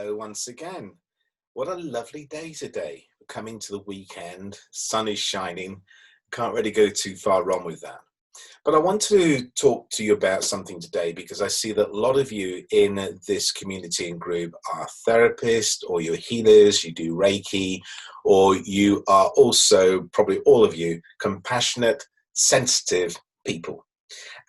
Hello once again. What a lovely day today. We're coming to the weekend, sun is shining. Can't really go too far wrong with that. But I want to talk to you about something today because I see that a lot of you in this community and group are therapists or you're healers, you do Reiki, or you are also, probably all of you, compassionate, sensitive people.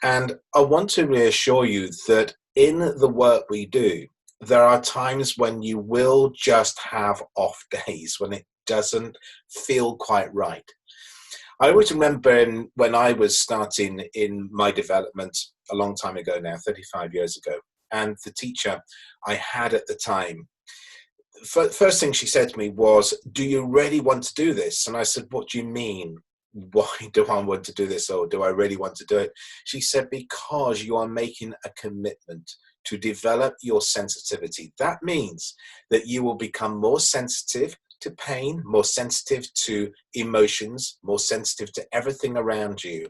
And I want to reassure you that in the work we do, there are times when you will just have off days, when it doesn't feel quite right. I always remember when I was starting in my development a long time ago now, 35 years ago, and the teacher I had at the time, first thing she said to me was, "Do you really want to do this?" And I said, "What do you mean? Why do I want to do this, or do I really want to do it?" She said, "Because you are making a commitment to develop your sensitivity. That means that you will become more sensitive to pain, more sensitive to emotions, more sensitive to everything around you.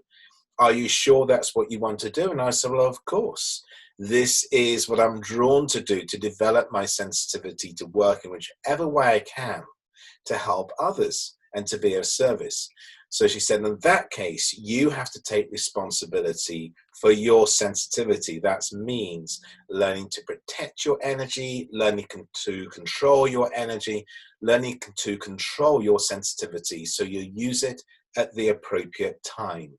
Are you sure that's what you want to do?" And I said, "Well, of course. This is what I'm drawn to do, to develop my sensitivity, to work in whichever way I can to help others and to be of service." So she said, in that case, you have to take responsibility for your sensitivity. That means learning to protect your energy, learning to control your energy, learning to control your sensitivity so you use it at the appropriate time.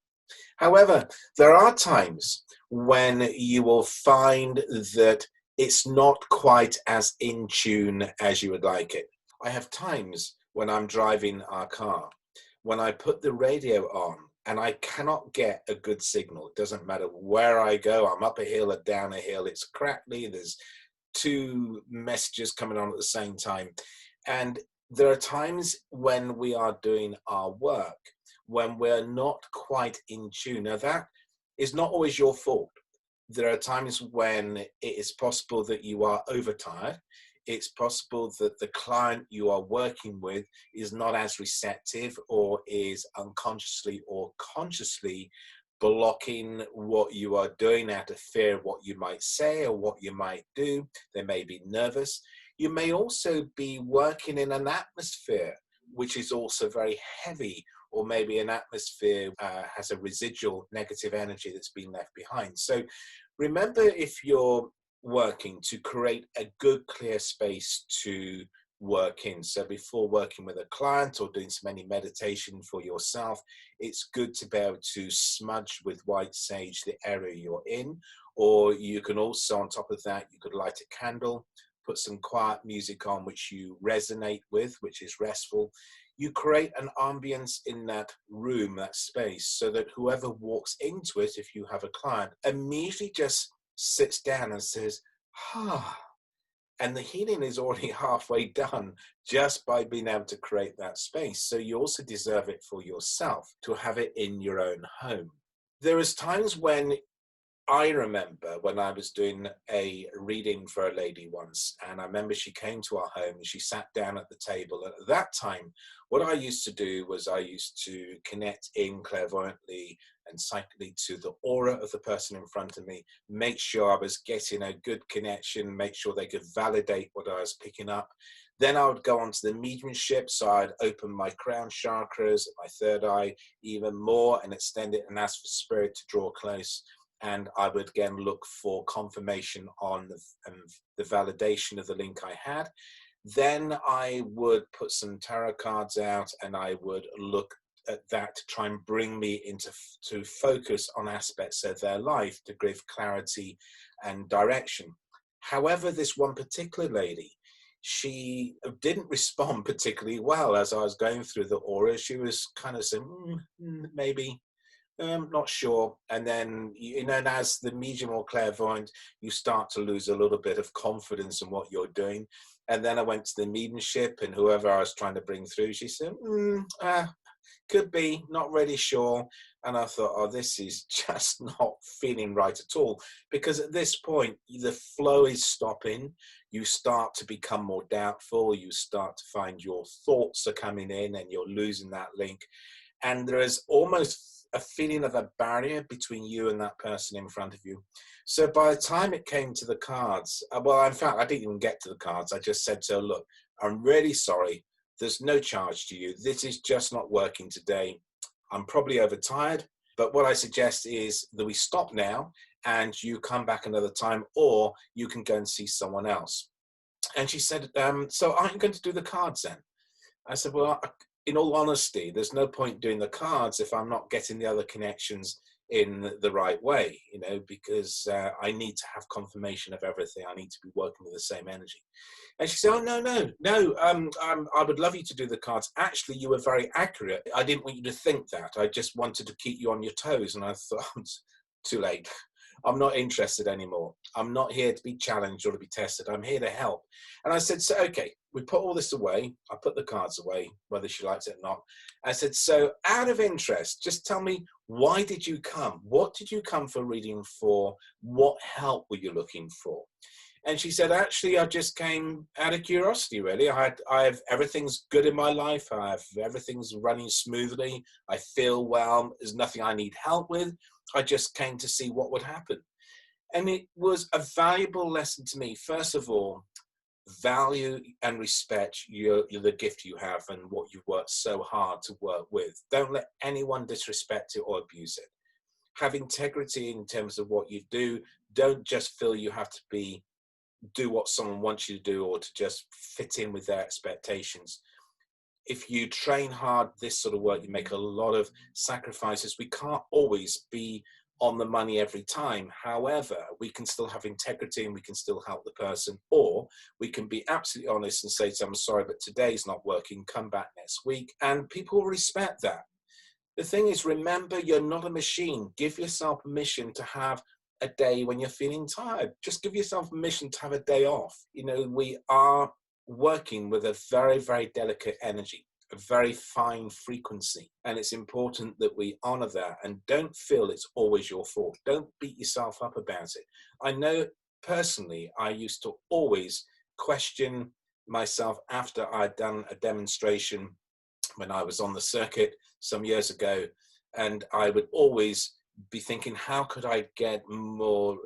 However, there are times when you will find that it's not quite as in tune as you would like it. I have times when I'm driving our car, when I put the radio on and I cannot get a good signal. It doesn't matter where I go, I'm up a hill or down a hill, it's crackly, there's two messages coming on at the same time. And there are times when we are doing our work when we're not quite in tune. Now, that is not always your fault. There are times when it is possible that you are overtired. It's possible that the client you are working with is not as receptive or is unconsciously or consciously blocking what you are doing out of fear of what you might say or what you might do. They may be nervous. You may also be working in an atmosphere which is also very heavy, or maybe an atmosphere has a residual negative energy that's been left behind. So remember, if you're working, to create a good clear space to work in. So before working with a client or doing some any meditation for yourself, it's good to be able to smudge with white sage the area you're in. Or you can also, on top of that, you could light a candle, put some quiet music on which you resonate with, which is restful. You create an ambience in that room, that space, so that whoever walks into it, if you have a client, immediately just sits down and says, "Ah," and the healing is already halfway done just by being able to create that space. So you also deserve it for yourself to have it in your own home. There is times when I remember when I was doing a reading for a lady once, and I remember she came to our home and she sat down at the table. And at that time, what I used to do was I used to connect in clairvoyantly and psychically to the aura of the person in front of me, make sure I was getting a good connection, make sure they could validate what I was picking up. Then I would go on to the mediumship, so I'd open my crown chakras, my third eye, even more, and extend it and ask for spirit to draw close. And I would again look for confirmation on the validation of the link I had. Then I would put some tarot cards out and I would look at that to try and bring me into to focus on aspects of their life to give clarity and direction. However, this one particular lady, she didn't respond particularly well as I was going through the aura. She was kind of saying, maybe, not sure. And then, and as the medium or clairvoyant, you start to lose a little bit of confidence in what you're doing. And then I went to the mediumship, and whoever I was trying to bring through, she said, could be, not really sure. And I thought, oh, this is just not feeling right at all. Because at this point, the flow is stopping. You start to become more doubtful. You start to find your thoughts are coming in and you're losing that link. And there is almost a feeling of a barrier between you and that person in front of you. So by the time it came to the cards, well, in fact, I didn't even get to the cards. I just said to her, look, I'm really sorry. There's no charge to you. This is just not working today. I'm probably overtired, but what I suggest is that we stop now and you come back another time, or you can go and see someone else. And she said, so aren't you going to do the cards then? I said, well, in all honesty, there's no point doing the cards if I'm not getting the other connections in the right way, you know, because I need to have confirmation of everything. I need to be working with the same energy. And she said, oh, no, I would love you to do the cards. Actually, you were very accurate. I didn't want you to think that. I just wanted to keep you on your toes. And I thought, too late. I'm not interested anymore. I'm not here to be challenged or to be tested. I'm here to help. And I said, so, okay, we put all this away. I put the cards away, whether she likes it or not. I said, so out of interest, just tell me, why did you come? What did you come for reading for? What help were you looking for? And she said, actually, I just came out of curiosity, really. I have everything's good in my life. Everything's running smoothly. I feel well. There's nothing I need help with. I just came to see what would happen. And it was a valuable lesson to me. First of all, value and respect the gift you have and what you've worked so hard to work with. Don't let anyone disrespect it or abuse it. Have integrity in terms of what you do. Don't just feel you have to do what someone wants you to do or to just fit in with their expectations. If you train hard this sort of work, you make a lot of sacrifices. We can't always be on the money every time. However, we can still have integrity and we can still help the person, or we can be absolutely honest and say to them, I'm sorry, but today's not working. Come back next week. And people respect that. The thing is, remember, you're not a machine. Give yourself permission to have a day when you're feeling tired. Just give yourself permission to have a day off. You know, we are working with a very, very delicate energy, a very fine frequency. And it's important that we honor that and don't feel it's always your fault. Don't beat yourself up about it. I know personally, I used to always question myself after I'd done a demonstration when I was on the circuit some years ago. And I would always be thinking, how could I get more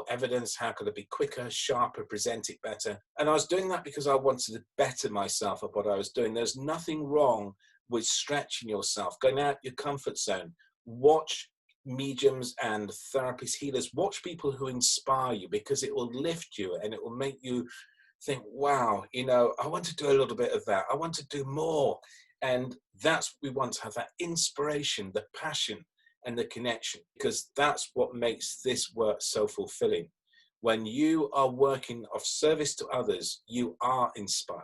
evidence? How could I be quicker, sharper, present it better? And I was doing that because I wanted to better myself at what I was doing. There's nothing wrong with stretching yourself, going out your comfort zone. Watch mediums and therapists, healers. Watch people who inspire you, because it will lift you and it will make you think, wow, you know, I want to do a little bit of that. I want to do more. And that's what we want to have, that inspiration, the passion, and the connection, because that's what makes this work so fulfilling. When you are working of service to others, you are inspired.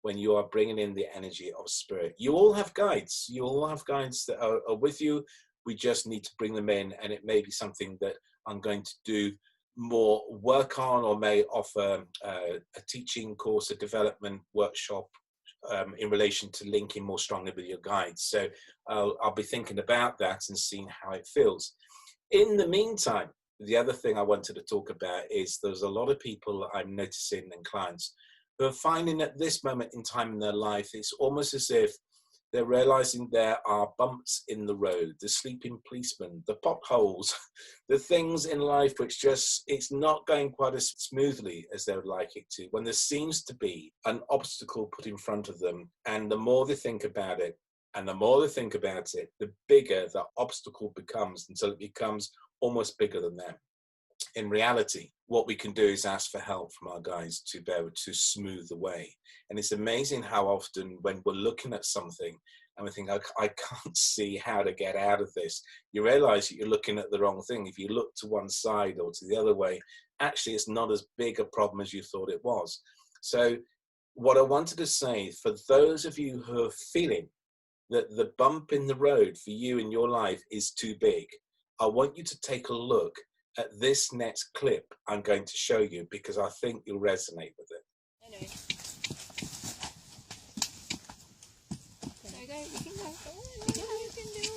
When you are bringing in the energy of spirit, you all have guides. You all have guides that are with you. We just need to bring them in, and it may be something that I'm going to do more work on, or may offer a teaching course, a development workshop in relation to linking more strongly with your guides. So I'll be thinking about that and seeing how it feels. In the meantime, the other thing I wanted to talk about is there's a lot of people I'm noticing, and clients, who are finding at this moment in time in their life, it's almost as if they're realizing there are bumps in the road, the sleeping policeman, the potholes, the things in life which just, it's not going quite as smoothly as they would like it to, when there seems to be an obstacle put in front of them. And the more they think about it, and the more they think about it, the bigger the obstacle becomes, until it becomes almost bigger than them. In reality, what we can do is ask for help from our guides to be able to smooth the way. And it's amazing how often when we're looking at something and we think, I can't see how to get out of this, you realize that you're looking at the wrong thing. If you look to one side or to the other way, actually it's not as big a problem as you thought it was. So what I wanted to say, for those of you who are feeling that the bump in the road for you in your life is too big, I want you to take a look at this next clip I'm going to show you, because I think you'll resonate with it. Anyway. Okay, you can go. You can do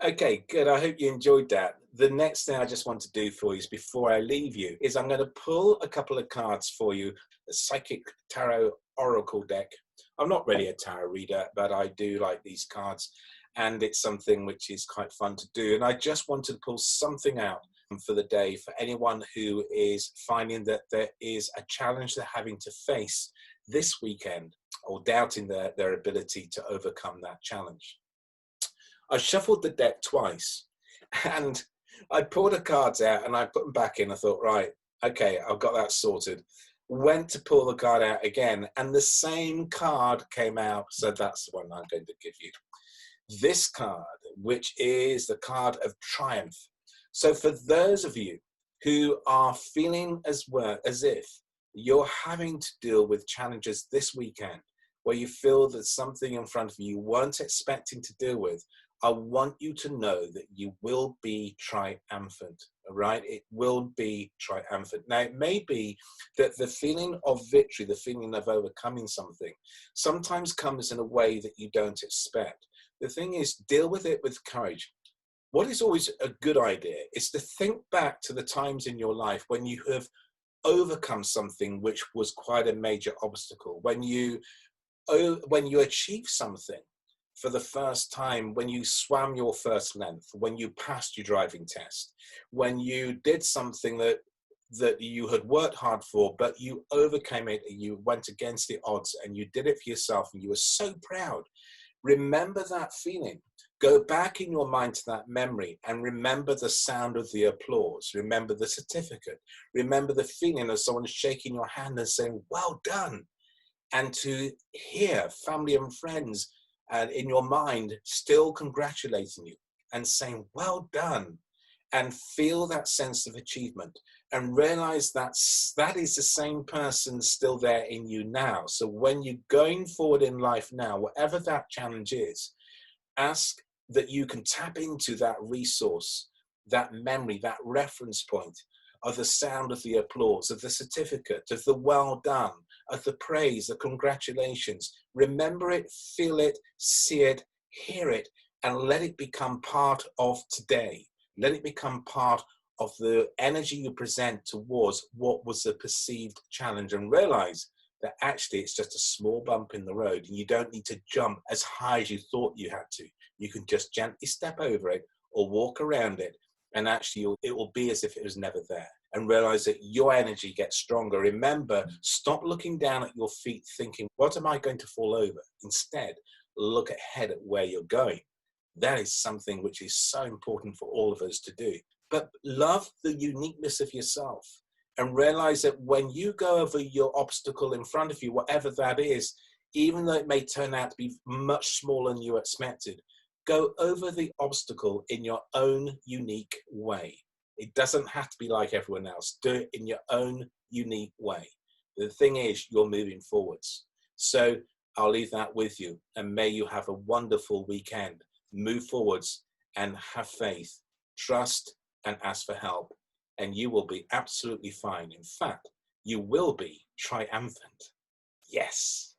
it. Okay, good. I hope you enjoyed that. The next thing I just want to do for you is, before I leave you, is I'm going to pull a couple of cards for you, a Psychic Tarot Oracle deck I'm not really a tarot reader, but I do like these cards, and it's something which is quite fun to do. And I just wanted to pull something out for the day for anyone who is finding that there is a challenge they're having to face this weekend, or doubting their ability to overcome that challenge. I shuffled the deck twice, and I pulled the cards out and I put them back in. I thought, right, okay, I've got that sorted. Went to pull the card out again, and the same card came out. So that's the one I'm going to give you. This card, which is the card of triumph. So for those of you who are feeling as if you're having to deal with challenges this weekend, where you feel that something in front of you weren't expecting to deal with, I want you to know that you will be triumphant, all right? It will be triumphant. Now, it may be that the feeling of victory, the feeling of overcoming something, sometimes comes in a way that you don't expect. The thing is, deal with it with courage. What is always a good idea is to think back to the times in your life when you have overcome something which was quite a major obstacle, when you achieve something for the first time, when you swam your first length, when you passed your driving test, when you did something that you had worked hard for, but you overcame it, and you went against the odds and you did it for yourself and you were so proud. Remember that feeling. Go back in your mind to that memory and remember the sound of the applause. Remember the certificate. Remember the feeling of someone shaking your hand and saying, well done. And to hear family and friends in your mind still congratulating you and saying, well done. And feel that sense of achievement and realize that is the same person still there in you now. So when you're going forward in life now, whatever that challenge is, ask that you can tap into that resource, that memory, that reference point of the sound of the applause, of the certificate, of the well done, of the praise, the congratulations. Remember it, feel it, see it, hear it, and let it become part of today. Let it become part of the energy you present towards what was a perceived challenge, and realize that actually it's just a small bump in the road and you don't need to jump as high as you thought you had to. You can just gently step over it or walk around it, and actually it will be as if it was never there, and realize that your energy gets stronger. Remember, stop looking down at your feet thinking, what am I going to fall over? Instead, look ahead at where you're going. That is something which is so important for all of us to do. But love the uniqueness of yourself and realize that when you go over your obstacle in front of you, whatever that is, even though it may turn out to be much smaller than you expected, go over the obstacle in your own unique way. It doesn't have to be like everyone else. Do it in your own unique way. The thing is, you're moving forwards. So I'll leave that with you, and may you have a wonderful weekend. Move forwards and have faith, trust, and ask for help, and you will be absolutely fine. In fact, you will be triumphant. Yes.